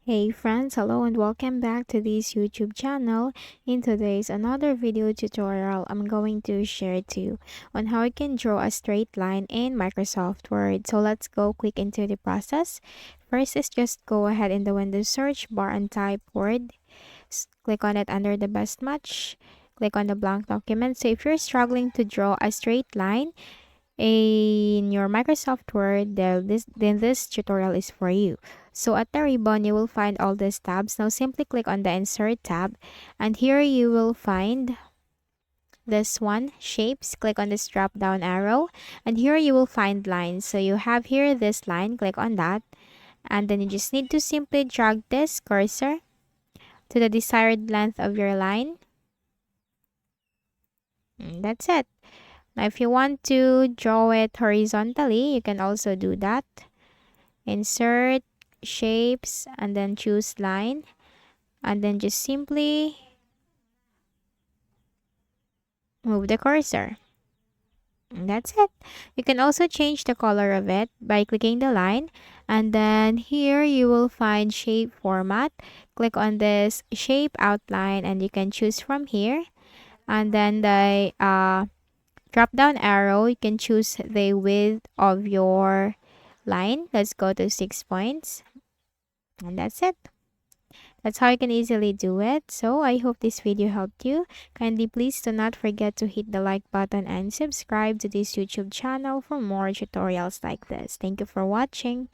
Hey friends, hello and welcome back to this YouTube channel. In today's another video tutorial, I'm going to share to you on how you can draw a straight line in Microsoft Word. So let's go quick into the process. First is just go ahead in the Windows search bar and type Word. Click on it under the best match. Click on the blank document. So if you're struggling to draw a straight line, in your Microsoft Word, then this tutorial is for you. So at the ribbon, you will find all these tabs. Now simply click on the Insert tab, and here you will find this one, Shapes. Click on this drop down arrow, and here you will find lines. So you have here this line, click on that, and then you just need to simply drag this cursor to the desired length of your line. And that's it. Now, if you want to draw it horizontally, you can also do that. Insert, shapes, and then choose line. And then just simply move the cursor. And that's it. You can also change the color of it by clicking the line. And then here you will find shape format. Click on this shape outline and you can choose from here. And then the drop down arrow, you can choose the width of your line. Let's go to 6 points. And that's it. That's how you can easily do it. So I hope this video helped you. Kindly please do not forget to hit the like button and subscribe to this YouTube channel for more tutorials like this. Thank you for watching.